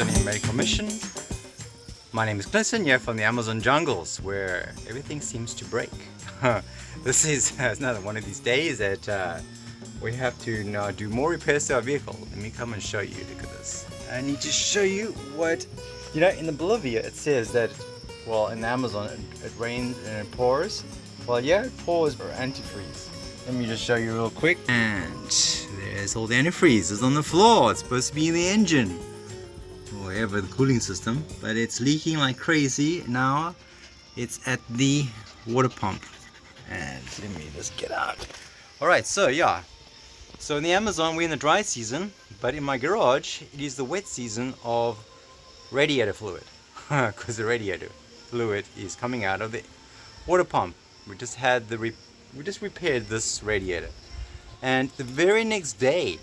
Amazonian Medical Mission. My name is Clinton, here from the Amazon jungles where everything seems to break. This is another one of these days that we have to now do more repairs to our vehicle. Let me come and show you. Look at this. I need to show you what, in the Bolivia it says that, well, in the Amazon it rains and it pours. Well, yeah, it pours for antifreeze. Let me just show you real quick. And there's all the antifreeze. It's on the floor. It's supposed to be in the engine, or whatever, the cooling system, but it's leaking like crazy. Now it's at the water pump. And let me just get out. Alright, so yeah. So in the Amazon we're in the dry season, but in my garage it is the wet season of radiator fluid. Because the radiator fluid is coming out of the water pump. We just repaired this radiator. And the very next day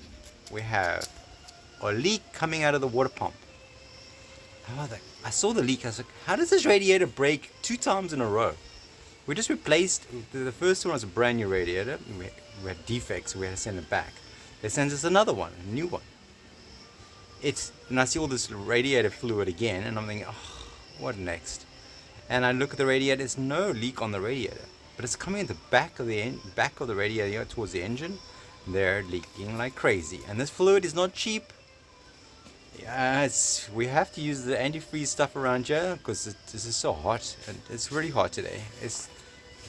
we have a leak coming out of the water pump. I saw the leak. I was like, how does this radiator break 2 times in a row? We just replaced, the first one was a brand new radiator. We had defects, so we had to send it back. They sent us another one, a new one. And I see all this radiator fluid again, and I'm thinking, oh, what next? And I look at the radiator, there's no leak on the radiator, but it's coming at the back of the radiator towards the engine. They're leaking like crazy, and this fluid is not cheap. Yeah, we have to use the antifreeze stuff around here because this is so hot, and it's really hot today. You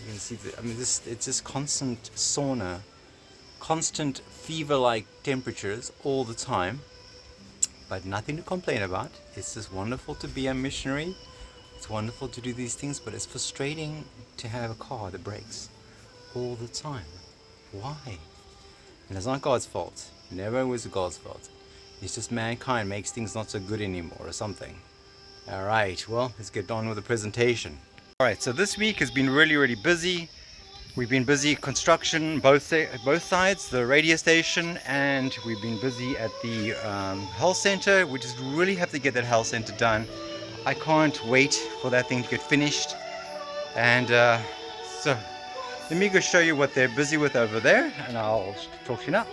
can see it's just constant sauna, constant fever-like temperatures all the time, but nothing to complain about. It's just wonderful to be a missionary. It's wonderful to do these things, but it's frustrating to have a car that breaks all the time. Why? And it's not God's fault. Never was God's fault. It's just mankind makes things not so good anymore or something. Alright, well, let's get on with the presentation. Alright, so this week has been really, really busy. We've been busy construction, both sides, the radio station, and we've been busy at the health center. We just really have to get that health center done. I can't wait for that thing to get finished. And so let me go show you what they're busy with over there, and I'll talk to you now.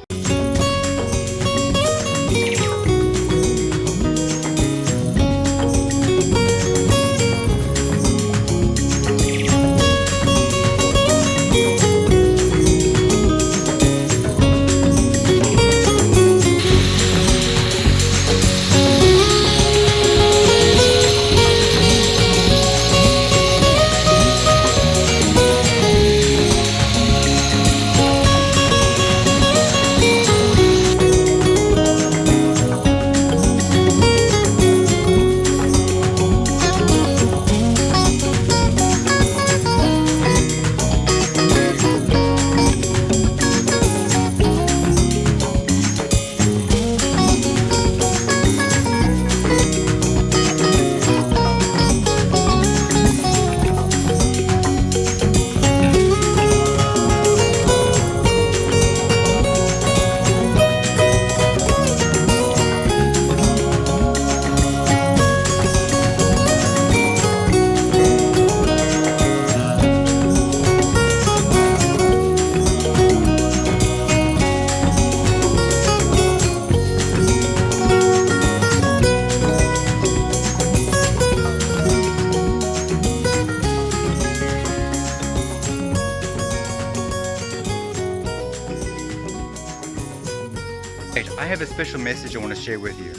I have a special message I want to share with you,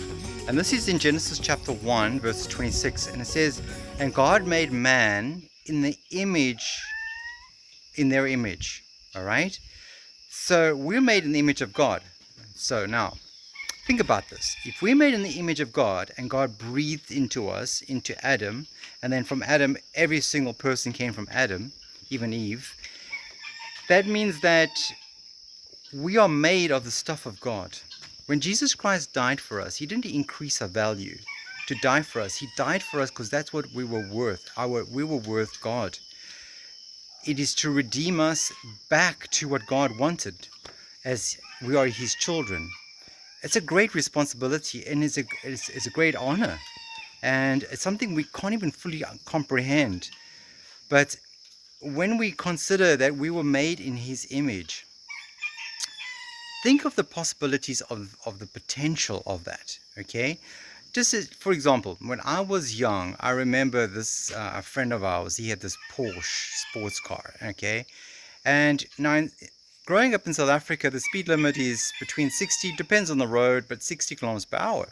and this is in Genesis chapter 1 verse 26, and it says, and God made man in their image. All right, so we're made in the image of God. So now think about this. If we're made in the image of God and God breathed into us, into Adam, and then from Adam every single person came from Adam, even Eve, that means that we are made of the stuff of God. When Jesus Christ died for us, he didn't increase our value to die for us. He died for us because that's what we were worth. We were worth God. It is to redeem us back to what God wanted, as we are his children. It's a great responsibility, and it's a great honor, and it's something we can't even fully comprehend. But when we consider that we were made in his image, think of the possibilities of the potential of that, okay? just as, for example, when I was young, I remember this a friend of ours. He had this Porsche sports car. Okay, and now growing up in South Africa, the speed limit is between 60, depends on the road, but 60 kilometers per hour.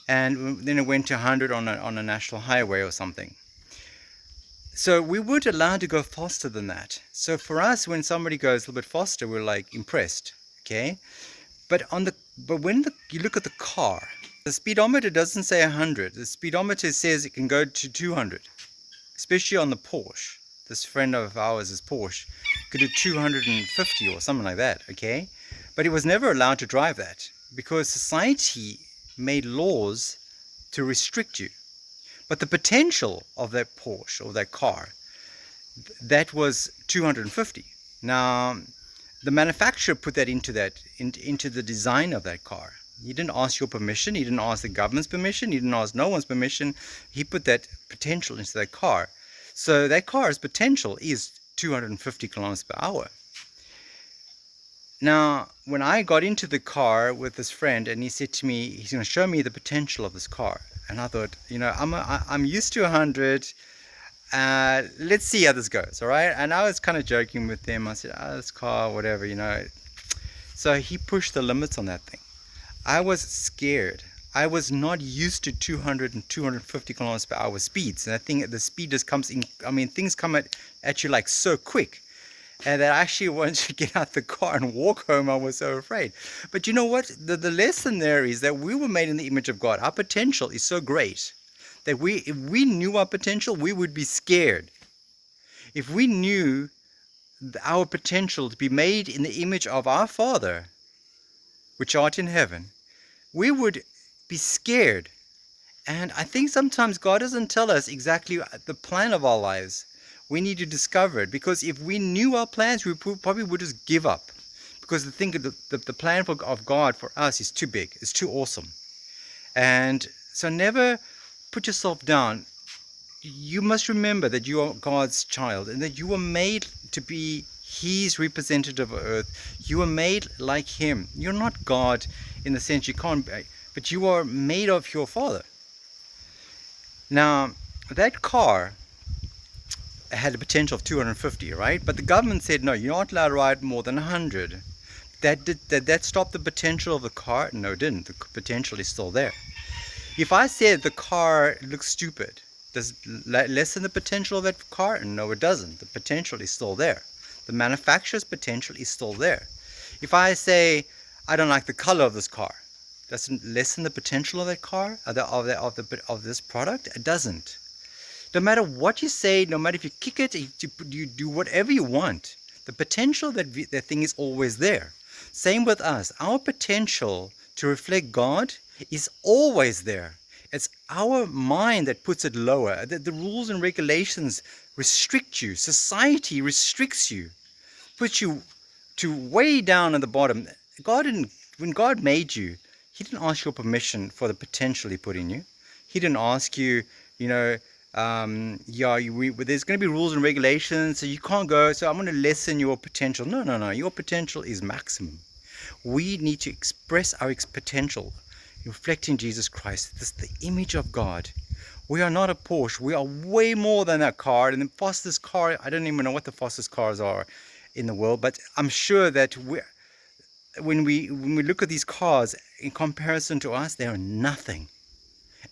And then it went to 100 on a national highway or something. So we weren't allowed to go faster than that. So for us, when somebody goes a little bit faster, we're like impressed. Okay, but when you look at the car, the speedometer doesn't say 100. The speedometer says it can go to 200, especially on the Porsche. This friend of ours is Porsche, could do 250 or something like that. Okay, but he was never allowed to drive that because society made laws to restrict you. But the potential of that Porsche or that car, that was 250. Now, the manufacturer put that into the design of that car. He didn't ask your permission. He didn't ask the government's permission. He didn't ask no one's permission. He put that potential into that car. So that car's potential is 250 kilometers per hour. Now, when I got into the car with this friend and he said to me, he's going to show me the potential of this car. And I thought, I'm used to 100. Let's see how this goes, all right? And I was kind of joking with him. I said, this car, whatever, So he pushed the limits on that thing. I was scared. I was not used to 200 and 250 kilometers per hour speeds. And I think the speed just comes in, things come at you like so quick. And that actually once you get out the car and walk home, I was so afraid. But you know what? The lesson there is that we were made in the image of God. Our potential is so great that if we knew our potential, we would be scared. If we knew our potential to be made in the image of our Father, which art in heaven, we would be scared. And I think sometimes God doesn't tell us exactly the plan of our lives. We need to discover it, because if we knew our plans, we probably would just give up, because the plan of God for us is too big, it's too awesome. And so never put yourself down. You must remember that you are God's child and that you were made to be His representative of earth. You were made like Him. You're not God in the sense you can't be, but you are made of your Father. Now, that car had a potential of 250, right? But the government said, no, you're not allowed to ride more than 100. That stopped the potential of the car? No, it didn't. The potential is still there. If I said the car looks stupid, does it lessen the potential of that car? No, it doesn't. The potential is still there. The manufacturer's potential is still there. If I say, I don't like the color of this car, does it lessen the potential of that car, of this product? It doesn't. No matter what you say, no matter if you kick it, you do whatever you want, the potential that thing is always there. Same with us. Our potential to reflect God is always there. It's our mind that puts it lower. The rules and regulations restrict you. Society restricts you, puts you to way down at the bottom. When God made you, He didn't ask your permission for the potential He put in you. He didn't ask you, there's going to be rules and regulations, so you can't go, so I'm going to lessen your potential. No. Your potential is maximum. We need to express our potential, reflecting Jesus Christ. This is the image of God. We are not a Porsche. We are way more than that car. And the fastest car, I don't even know what the fastest cars are in the world, but I'm sure that when we look at these cars in comparison to us, they are nothing.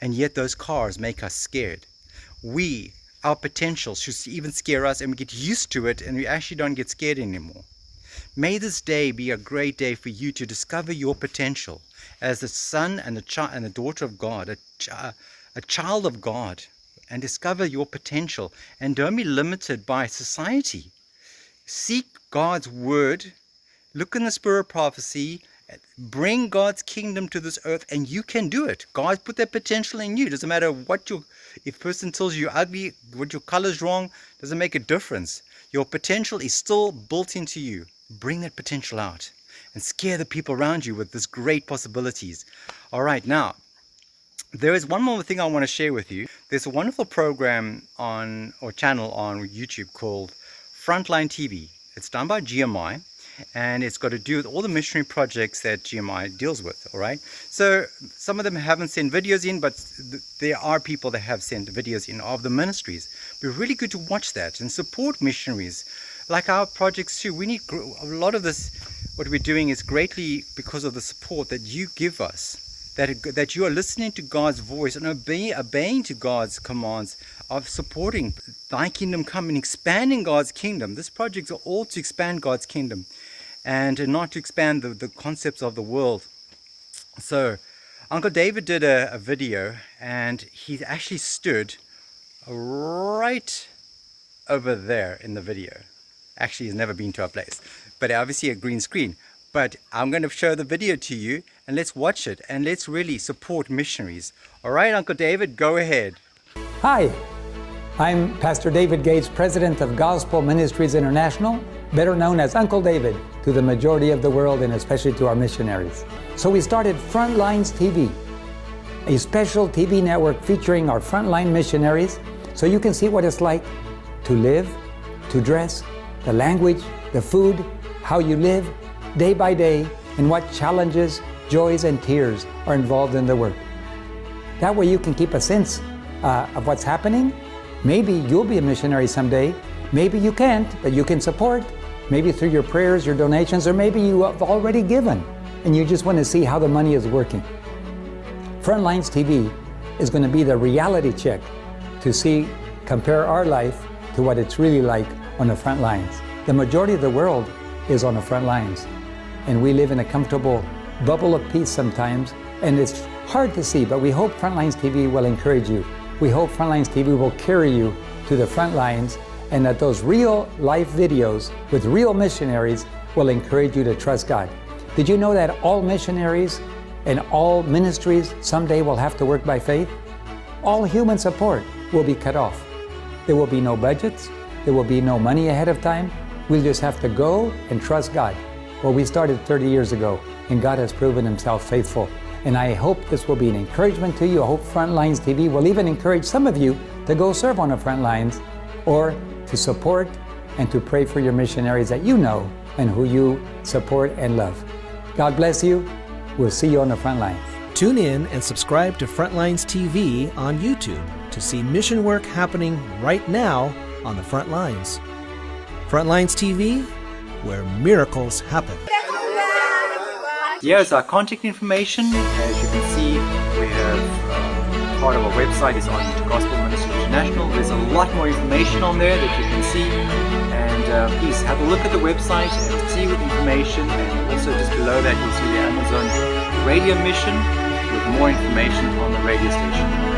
And yet those cars make us scared. Our potential should even scare us, and we get used to it, and we actually don't get scared anymore. May this day be a great day for you to discover your potential as the son and the daughter of God, a child of God, and discover your potential. And don't be limited by society. Seek God's word. Look in the spirit of prophecy. Bring God's kingdom to this earth, and you can do it. God put that potential in you. Doesn't matter if a person tells you you're ugly, what your color's wrong, doesn't make a difference. Your potential is still built into you. Bring that potential out and scare the people around you with this great possibilities. All right, now, there is one more thing I want to share with you. There's a wonderful program channel on YouTube called Frontline TV. It's done by GMI. and it's got to do with all the missionary projects that GMI deals with. All right, so some of them haven't sent videos in, but there are people that have sent videos in of the ministries. Be really good to watch that and support missionaries like our projects too. We need a lot of this. What we're doing is greatly because of the support that you give us, that you are listening to God's voice and obeying to God's commands of supporting thy kingdom come and expanding God's kingdom. This projects are all to expand God's kingdom and not to expand the concepts of the world. So Uncle David did a video, and he actually stood right over there in the video. Actually, he's never been to our place, but obviously a green screen. But I'm going to show the video to you, and let's watch it, and let's really support missionaries. All right, Uncle David, go ahead. Hi, I'm Pastor David Gates, President of Gospel Ministries International, better known as Uncle David to the majority of the world and especially to our missionaries. So we started Frontlines TV, a special TV network featuring our frontline missionaries so you can see what it's like to live, to dress, the language, the food, how you live day by day, and what challenges, joys, and tears are involved in the work. That way you can keep a sense of what's happening. Maybe you'll be a missionary someday. Maybe you can't, but you can support. Maybe through your prayers, your donations, or maybe you have already given and you just want to see how the money is working. Frontlines TV is going to be the reality check to compare our life to what it's really like on the front lines. The majority of the world is on the front lines, and we live in a comfortable bubble of peace sometimes, and it's hard to see, but we hope Frontlines TV will encourage you. We hope Frontlines TV will carry you to the front lines, and that those real life videos with real missionaries will encourage you to trust God. Did you know that all missionaries and all ministries someday will have to work by faith? All human support will be cut off. There will be no budgets. There will be no money ahead of time. We'll just have to go and trust God. Well, we started 30 years ago, and God has proven himself faithful. And I hope this will be an encouragement to you. I hope Frontlines TV will even encourage some of you to go serve on the front lines, or to support and to pray for your missionaries that you know and who you support and love. God bless you. We'll see you on the front lines. Tune in and subscribe to Frontlines TV on YouTube to see mission work happening right now on the front lines. Frontlines TV, where miracles happen. Here's our contact information. As you can see, we have part of our website is on Gospel Ministries International. There's a lot more information on there that you can see, and please have a look at the website and see with information, and also just below that you'll see the Amazon radio mission with more information on the radio station.